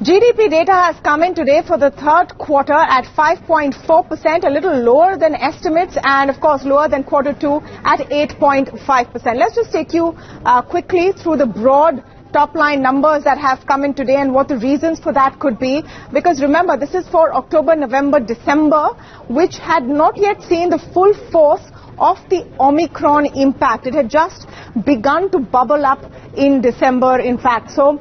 GDP data has come in today for the third quarter at 5.4%, a little lower than estimates and of course lower than quarter two at 8.5%. Let's just take you quickly through the broad top line numbers that have come in today and what the reasons for that could be. Because remember, this is for October, November, December, which had not yet seen the full force of the Omicron impact. It had just begun to bubble up in December, in fact. So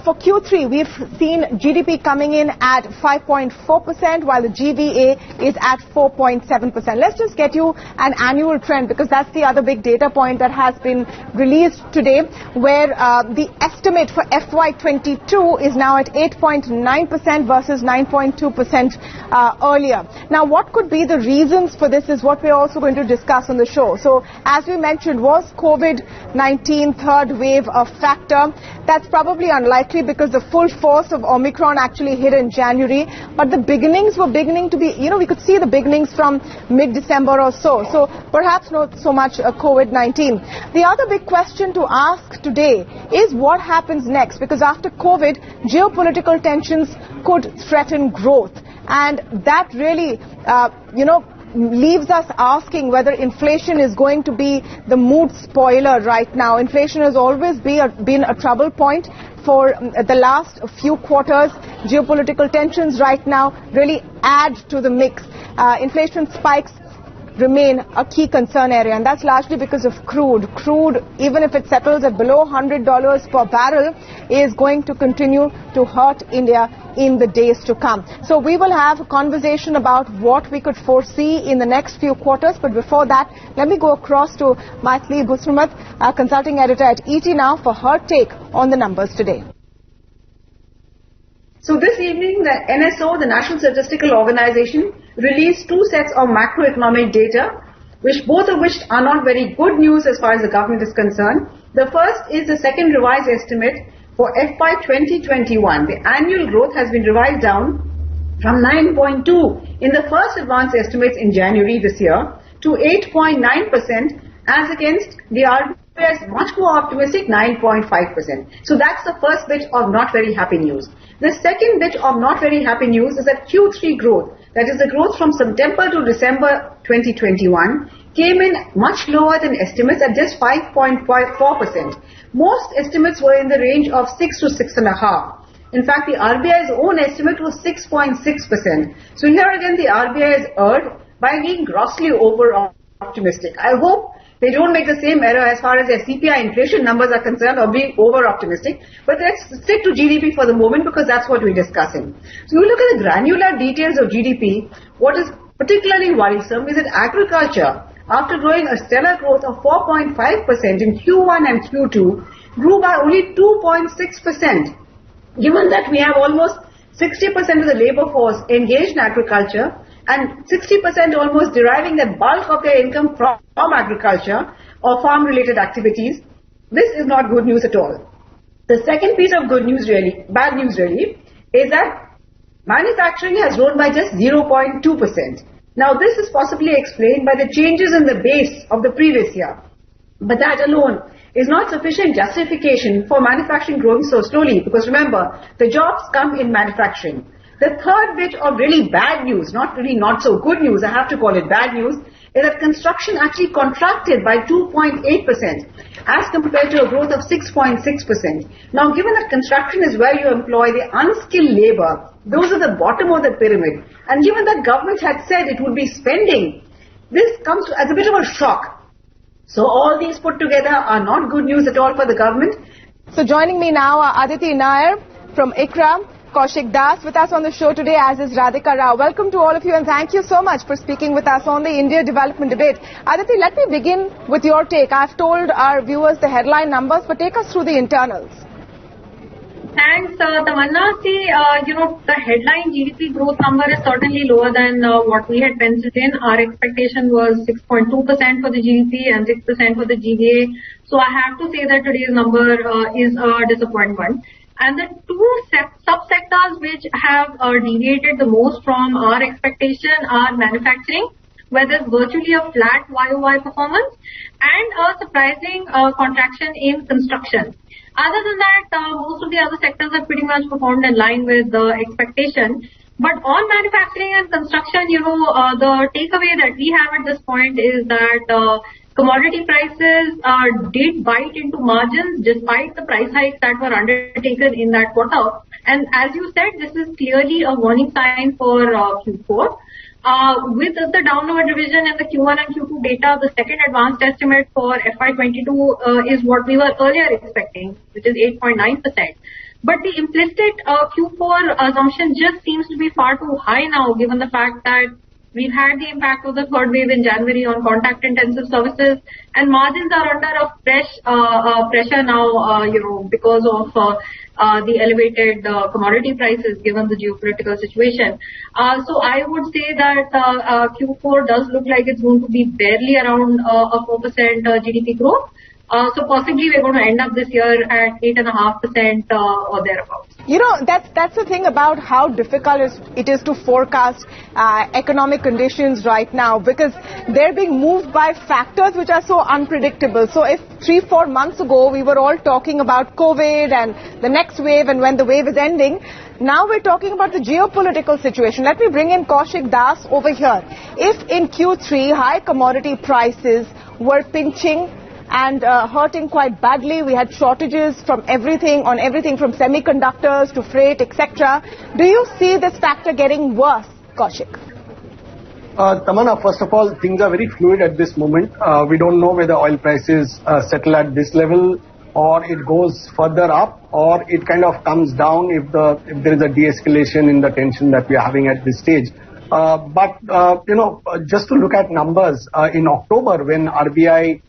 for Q3, we've seen GDP coming in at 5.4%, while the GVA is at 4.7%. Let's just get you an annual trend, because that's the other big data point that has been released today, where the estimate for FY22 is now at 8.9% versus 9.2% earlier. Now, what could be the reasons for this is what we're also going to discuss on the show. So, as we mentioned, was COVID-19 third wave a factor? That's probably unlikely because the full force of Omicron actually hit in January, but the beginnings were beginning to be, we could see the beginnings from mid-December or so. So perhaps not so much COVID-19. The other big question to ask today is what happens next, because after COVID, geopolitical tensions could threaten growth, and that really, leaves us asking whether inflation is going to be the mood spoiler right now. Inflation has always been a trouble point for the last few quarters. Geopolitical tensions right now really add to the mix. Inflation spikes remain a key concern area, and that's largely because of crude. Crude, even if it settles at below $100 per barrel, is going to continue to hurt India in the days to come. So we will have a conversation about what we could foresee in the next few quarters, but before that, let me go across to Maithili Busramat, consulting editor at ET Now, for her take on the numbers today. So this evening, the NSO, the National Statistical Organization, released two sets of macroeconomic data, both of which are not very good news as far as the government is concerned. The first is the second revised estimate for FY 2021. The annual growth has been revised down from 9.2 in the first advance estimates in January this year to 8.9%, as against the RBI's much more optimistic 9.5%. So that's the first bit of not very happy news. The second bit of not very happy news is that Q3 growth, that is the growth from September to December 2021, came in much lower than estimates at just 5.4%. Most estimates were in the range of 6 to 6.5%. In fact, the RBI's own estimate was 6.6%. So here again, the RBI has erred by being grossly over-optimistic. I hope they don't make the same error as far as their CPI inflation numbers are concerned, or being over-optimistic. But let's stick to GDP for the moment, because that's what we're discussing. So you look at the granular details of GDP, what is particularly worrisome is that agriculture, after growing a stellar growth of 4.5% in Q1 and Q2, grew by only 2.6%. Given that we have almost 60% of the labor force engaged in agriculture, and 60% almost deriving the bulk of their income from agriculture or farm-related activities, this is not good news at all. The second piece of bad news really, is that manufacturing has grown by just 0.2%. Now, this is possibly explained by the changes in the base of the previous year. But that alone is not sufficient justification for manufacturing growing so slowly, because remember, the jobs come in manufacturing. The third bit of really bad news, not so good news, I have to call it bad news, is that construction actually contracted by 2.8% as compared to a growth of 6.6%. Now, given that construction is where you employ the unskilled labor, those are the bottom of the pyramid, and given that government had said it would be spending, this comes as a bit of a shock. So all these put together are not good news at all for the government. So joining me now are Aditi Nayar from ICRA, Kaushik Das with us on the show today, as is Radhika Rao. Welcome to all of you, and thank you so much for speaking with us on the India Development Debate. Aditi, let me begin with your take. I've told our viewers the headline numbers, but take us through the internals. Thanks, Tamanna. See, the headline GDP growth number is certainly lower than what we had penciled in. Our expectation was 6.2% for the GDP and 6% for the GVA. So I have to say that today's number is a disappointment. And the two subsectors which have deviated the most from our expectation are manufacturing, where there's virtually a flat YOY performance and a surprising contraction in construction. Other than that, most of the other sectors have pretty much performed in line with the expectation. But on manufacturing and construction, the takeaway that we have at this point is that commodity prices did bite into margins despite the price hikes that were undertaken in that quarter. And as you said, this is clearly a warning sign for Q4. With the downward revision in the Q1 and Q2 data, the second advanced estimate for FY22 is what we were earlier expecting, which is 8.9%. But the implicit Q4 assumption just seems to be far too high now, given the fact that we've had the impact of the third wave in January on contact-intensive services, and margins are under a fresh pressure now, because of the elevated commodity prices, given the geopolitical situation. So I would say that Q4 does look like it's going to be barely around a 4% GDP growth. So possibly we're going to end up this year at 8.5% or thereabouts. That's the thing about how difficult it is to forecast economic conditions right now, because they're being moved by factors which are so unpredictable. So if 3-4 months ago we were all talking about COVID and the next wave and when the wave is ending, now we're talking about the geopolitical situation. Let me bring in Kaushik Das over here. If in Q3 high commodity prices were pinching and hurting quite badly, we had shortages from everything from semiconductors to freight, etc. Do you see this factor getting worse, Kaushik? Tamanna, first of all, things are very fluid at this moment. We don't know whether oil prices settle at this level, or it goes further up, or it kind of comes down if there is a de-escalation in the tension that we are having at this stage. But just to look at numbers, in October when RBI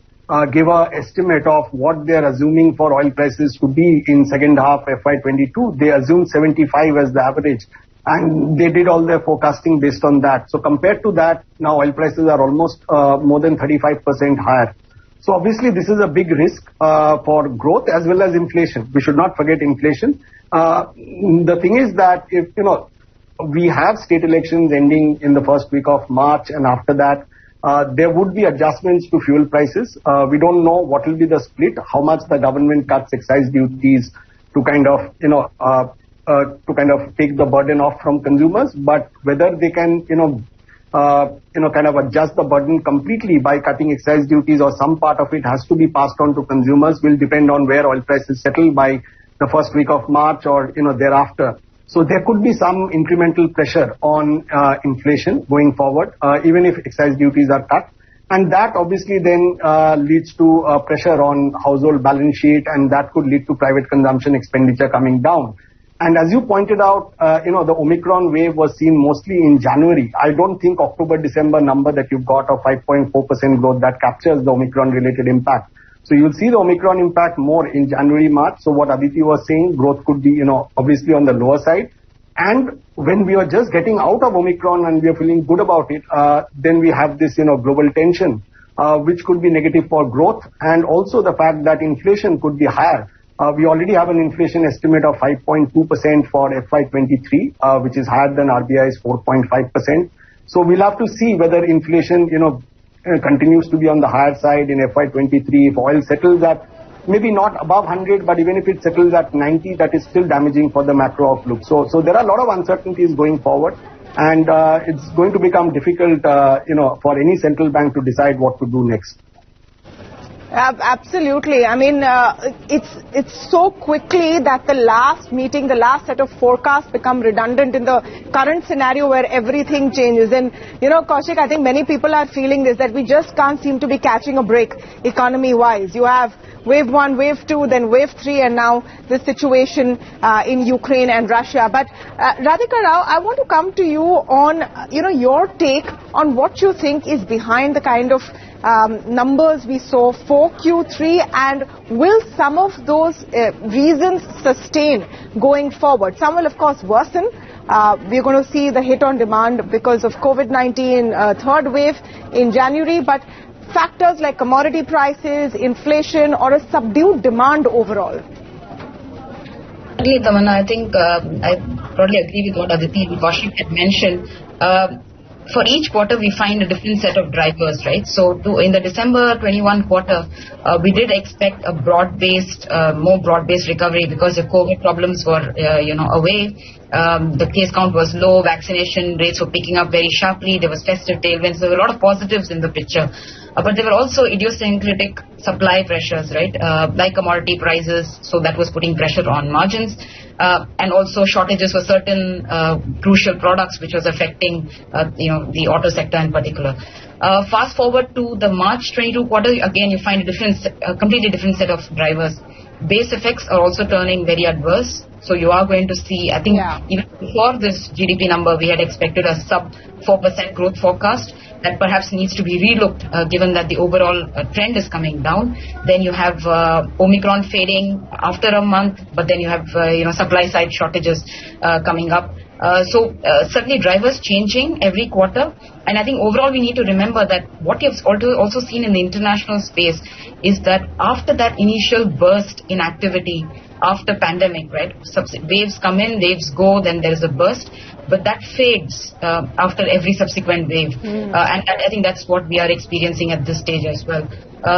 give a estimate of what they are assuming for oil prices to be in second half FY22. They assumed 75 as the average, and they did all their forecasting based on that. So compared to that, now oil prices are almost more than 35% higher. So obviously this is a big risk for growth as well as inflation. We should not forget inflation. The thing is that if we have state elections ending in the first week of March, and after that there would be adjustments to fuel prices. We don't know what will be the split, how much the government cuts excise duties to kind of take the burden off from consumers, but whether they can kind of adjust the burden completely by cutting excise duties, or some part of it has to be passed on to consumers, will depend on where oil prices settle by the first week of March or thereafter. So there could be some incremental pressure on inflation going forward, even if excise duties are cut. And that obviously then leads to pressure on household balance sheet, and that could lead to private consumption expenditure coming down. And as you pointed out, the Omicron wave was seen mostly in January. I don't think October-December number that you've got of 5.4% growth, that captures the Omicron-related impact. So you'll see the Omicron impact more in January, March. So what Aditi was saying, growth could be, obviously on the lower side. And when we are just getting out of Omicron and we are feeling good about it, then we have this, global tension, which could be negative for growth. And also the fact that inflation could be higher. We already have an inflation estimate of 5.2% for FY23, which is higher than RBI's 4.5%. So we'll have to see whether inflation, continues to be on the higher side in FY23. If oil settles at maybe not above 100, but even if it settles at 90, that is still damaging for the macro outlook. So there are a lot of uncertainties going forward, and it's going to become difficult, for any central bank to decide what to do next. Absolutely. I mean, it's so quickly that the last meeting, the last set of forecasts become redundant in the current scenario where everything changes. And, Kaushik, I think many people are feeling this, that we just can't seem to be catching a break economy-wise. You have wave 1, wave 2, then wave 3, and now this situation in Ukraine and Russia. But Radhika Rao, I want to come to you on, your take on what you think is behind the kind of numbers we saw for Q3, and will some of those reasons sustain going forward? Some will of course worsen. We're going to see the hit on demand because of COVID-19 third wave in January, but factors like commodity prices, inflation, or a subdued demand overall. Tamanna, I think I probably agree with what Aditi and Kaushik had mentioned. for each quarter we find a different set of drivers, right? So in the December 21 quarter, we did expect a more broad-based recovery because the COVID problems were, away. The case count was low, vaccination rates were picking up very sharply, there was festive tailwinds, there were a lot of positives in the picture. But there were also idiosyncratic supply pressures, right? Like commodity prices, so that was putting pressure on margins. And also shortages for certain crucial products, which was affecting, the auto sector in particular. Fast forward to the March 22 quarter, again you find a completely different set of drivers. Base effects are also turning very adverse. So you are going to see, I think, even before this GDP number, we had expected a sub 4% growth forecast that perhaps needs to be relooked, given that the overall trend is coming down. Then you have Omicron fading after a month, but then you have supply side shortages coming up. So certainly drivers changing every quarter. And I think overall we need to remember that what you've also seen in the international space is that after that initial burst in activity, after pandemic, right? Waves come in, waves go, then there is a burst, but that fades after every subsequent wave. And I think that's what we are experiencing at this stage as well.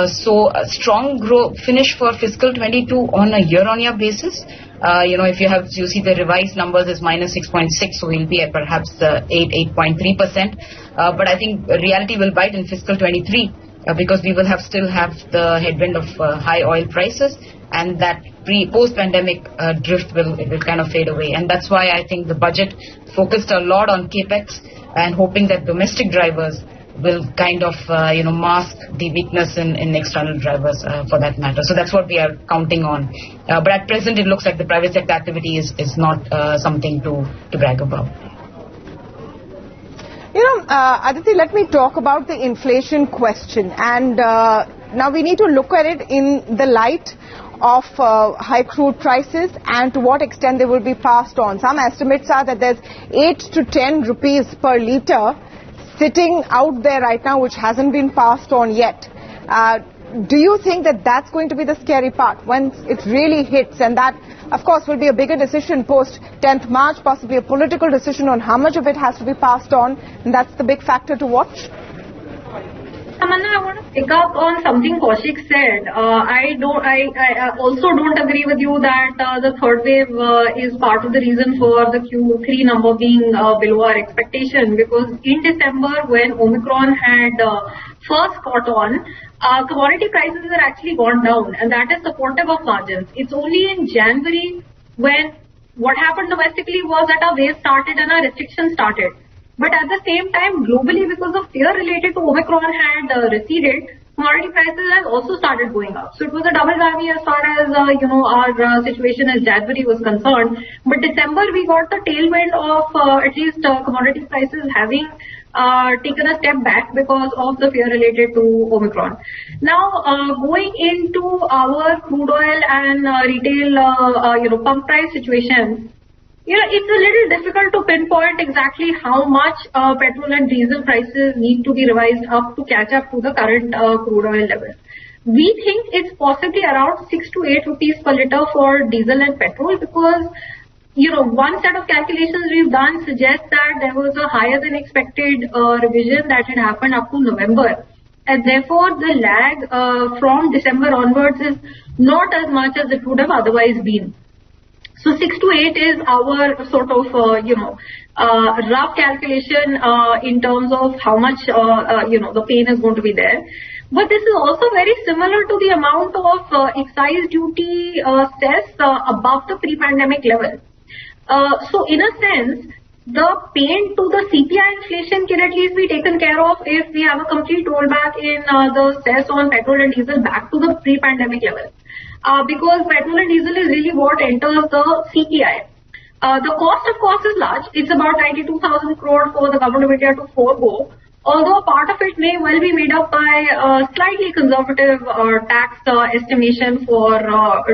So a strong growth finish for fiscal 22 on a year-on-year basis. If you see the revised numbers is minus 6.6, so we'll be at perhaps 8.3%. But I think reality will bite in fiscal 23 because we will still have the headwind of high oil prices, and that post-pandemic drift will kind of fade away. And that's why I think the budget focused a lot on capex and hoping that domestic drivers will kind of mask the weakness in external drivers for that matter. So that's what we are counting on. But at present it looks like the private sector activity is not something to brag about. Aditi, let me talk about the inflation question. And now we need to look at it in the light of high crude prices and to what extent they will be passed on. Some estimates are that there's 8 to 10 rupees per litre sitting out there right now, which hasn't been passed on yet. Do you think that that's going to be the scary part once it really hits? And that, of course, will be a bigger decision post 10th March, possibly a political decision on how much of it has to be passed on. And that's the big factor to watch. Tamanna, I want to pick up on something Kaushik said. I also don't agree with you that the third wave is part of the reason for the Q3 number being below our expectation, because in December when Omicron had first caught on, commodity prices have actually gone down, and that is supportive of margins. It's only in January when what happened domestically was that our wave started and our restrictions started. But at the same time, globally, because of fear related to Omicron had receded, commodity prices have also started going up. So it was a double whammy as far as, our situation as January was concerned. But December, we got the tailwind of at least commodity prices having taken a step back because of the fear related to Omicron. Now, going into our crude oil and retail, pump price situation, it's a little difficult to pinpoint exactly how much petrol and diesel prices need to be revised up to catch up to the current crude oil levels. We think it's possibly around 6 to 8 rupees per litre for diesel and petrol because, one set of calculations we've done suggests that there was a higher than expected revision that had happened up to November. And therefore, the lag from December onwards is not as much as it would have otherwise been. So 6 to 8 is our sort of, rough calculation in terms of how much, the pain is going to be there. But this is also very similar to the amount of excise duty cess above the pre-pandemic level. So in a sense, the pain to the CPI inflation can at least be taken care of if we have a complete rollback in the cess on petrol and diesel back to the pre-pandemic level. Because petrol and diesel is really what enters the CPI. The cost, of course, is large. It's about 92,000 crore for the government of India to forego, although part of it may well be made up by slightly conservative tax estimation for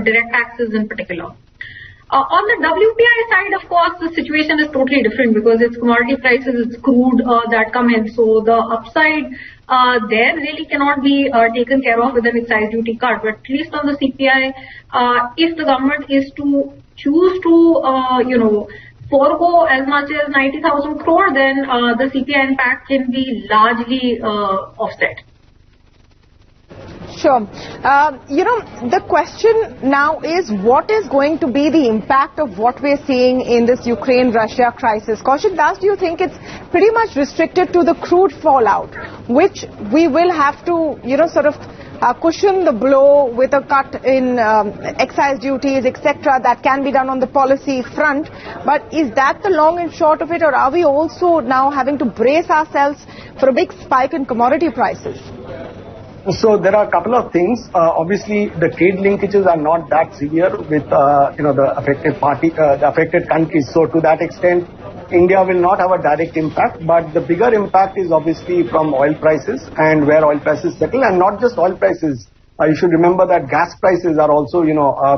direct taxes in particular. On the WPI side, of course, the situation is totally different because it's commodity prices, it's crude that come in. So the upside there really cannot be taken care of with an excise duty cut. But at least on the CPI, if the government is to choose to, forego as much as 90,000 crore, then the CPI impact can be largely offset. Sure. The question now is what is going to be the impact of what we're seeing in this Ukraine-Russia crisis? Kaushik Das, do you think it's pretty much restricted to the crude fallout, which we will have to, sort of cushion the blow with a cut in excise duties, etc. that can be done on the policy front? But is that the long and short of it, or are we also now having to brace ourselves for a big spike in commodity prices? So there are a couple of things. Obviously, the trade linkages are not that severe with the affected countries. So to that extent, India will not have a direct impact. But the bigger impact is obviously from oil prices and where oil prices settle, and not just oil prices. You should remember that gas prices are also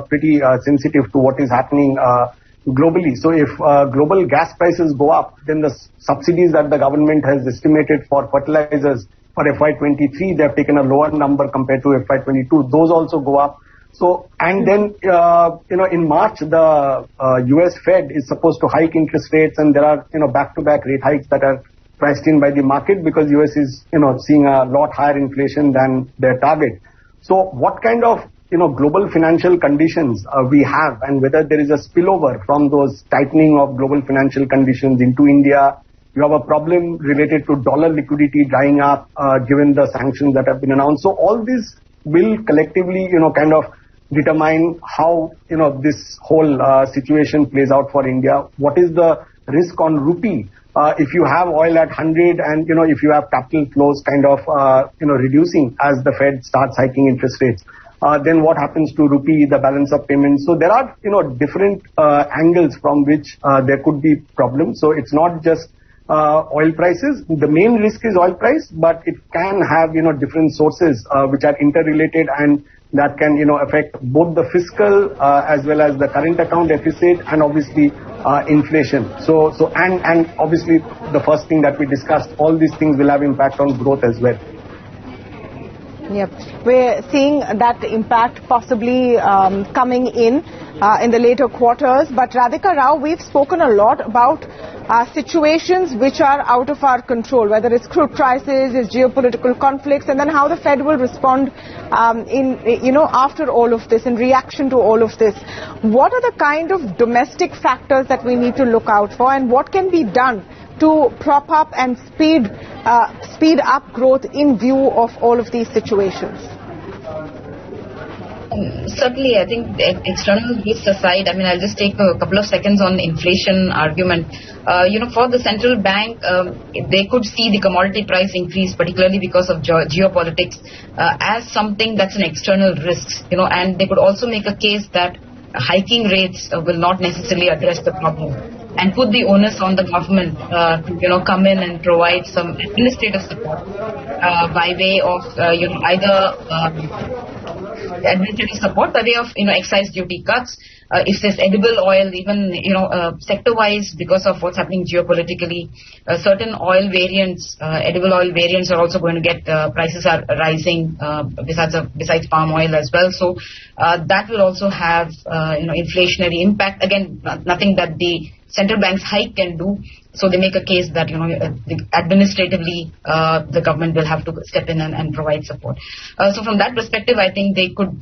pretty sensitive to what is happening globally. So if global gas prices go up, then the subsidies that the government has estimated for fertilizers for FY23, they have taken a lower number compared to FY22. Those also go up. So, and then, in March, the US Fed is supposed to hike interest rates, and there are, back-to-back rate hikes that are priced in by the market because US is, seeing a lot higher inflation than their target. So what kind of, global financial conditions we have, and whether there is a spillover from those tightening of global financial conditions into India. You have a problem related to dollar liquidity drying up, given the sanctions that have been announced. So all this will collectively, kind of determine how, this whole situation plays out for India. What is the risk on rupee? If you have oil at 100 and, if you have capital flows kind of, reducing as the Fed starts hiking interest rates, then what happens to rupee, the balance of payments? So there are, different angles from which there could be problems. So it's not just oil prices. The main risk is oil price, but it can have, different sources which are interrelated and that can, affect both the fiscal as well as the current account deficit and obviously inflation. So obviously the first thing that we discussed, all these things will have impact on growth as well. Yep. We're seeing that impact possibly coming in the later quarters. But Radhika Rao, we've spoken a lot about situations which are out of our control, whether it's crude prices, it's geopolitical conflicts, and then how the Fed will respond after all of this, in reaction to all of this. What are the kind of domestic factors that we need to look out for, and what can be done to prop up and speed up growth in view of all of these situations? Certainly, I think external risks aside, I'll just take a couple of seconds on the inflation argument. For the central bank, they could see the commodity price increase, particularly because of geopolitics, as something that's an external risk, and they could also make a case that hiking rates will not necessarily address the problem, and put the onus on the government to come in and provide some administrative support by way of either administrative support by way of excise duty cuts. If there's edible oil, even sector-wise, because of what's happening geopolitically, certain oil variants, edible oil variants, are also going to get prices are rising besides palm oil as well. So that will also have inflationary impact. Again, nothing that the central bank's hike can do. So they make a case that administratively the government will have to step in and provide support. So from that perspective, I think they could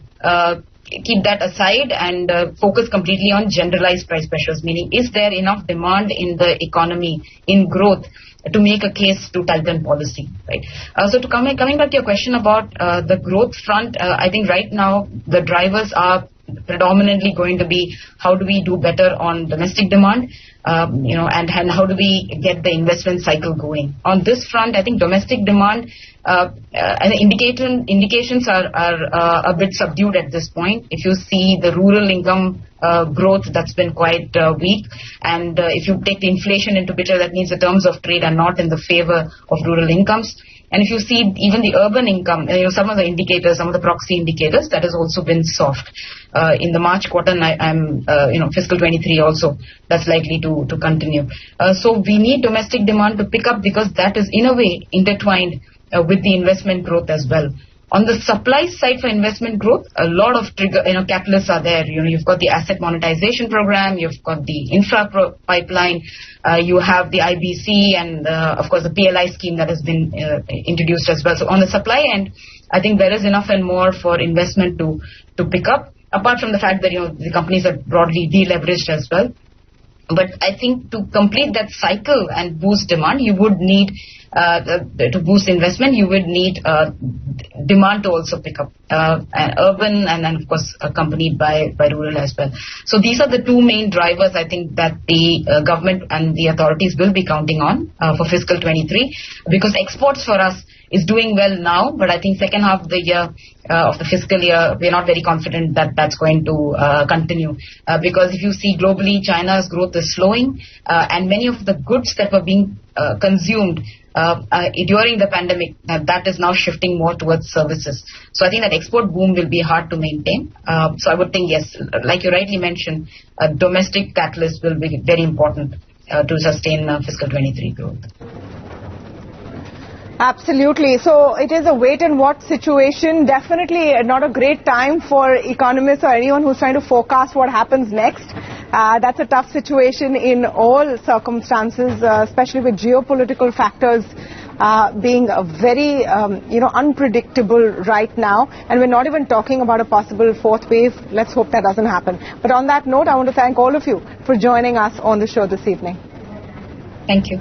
keep that aside and focus completely on generalized price pressures, meaning is there enough demand in the economy, in growth, to make a case to tighten policy, right? So coming back to your question about the growth front, I think right now the drivers are predominantly going to be how do we do better on domestic demand, and how do we get the investment cycle going. On this front, I think domestic demand indications are a bit subdued at this point. If you see the rural income growth, that's been quite weak, and if you take the inflation into picture, that means the terms of trade are not in the favor of rural incomes. And if you see even the urban income, some of the indicators, some of the proxy indicators, that has also been soft. In the March quarter, fiscal 23 also, that's likely to continue. So we need domestic demand to pick up because that is in a way intertwined with the investment growth as well. On the supply side for investment growth, a lot of catalysts are there. You've got the asset monetization program, you've got the infra pipeline, you have the IBC and of course the PLI scheme that has been introduced as well. So on the supply end, I think there is enough and more for investment to pick up, apart from the fact that the companies are broadly deleveraged as well. But I think to complete that cycle and boost demand, you would need to boost investment, you would need demand to also pick up, urban and then of course accompanied by rural as well. So these are the two main drivers I think that the government and the authorities will be counting on for fiscal 23, because exports for us is doing well now, but I think second half of the year, of the fiscal year, we're not very confident that that's going to continue. Because if you see globally, China's growth is slowing, and many of the goods that were being consumed during the pandemic, that is now shifting more towards services. So I think that export boom will be hard to maintain. So I would think, yes, like you rightly mentioned, domestic catalyst will be very important to sustain fiscal 23 growth. Absolutely. So it is a wait and watch situation. Definitely not a great time for economists or anyone who's trying to forecast what happens next. That's a tough situation in all circumstances, especially with geopolitical factors being very, unpredictable right now. And we're not even talking about a possible fourth wave. Let's hope that doesn't happen. But on that note, I want to thank all of you for joining us on the show this evening. Thank you.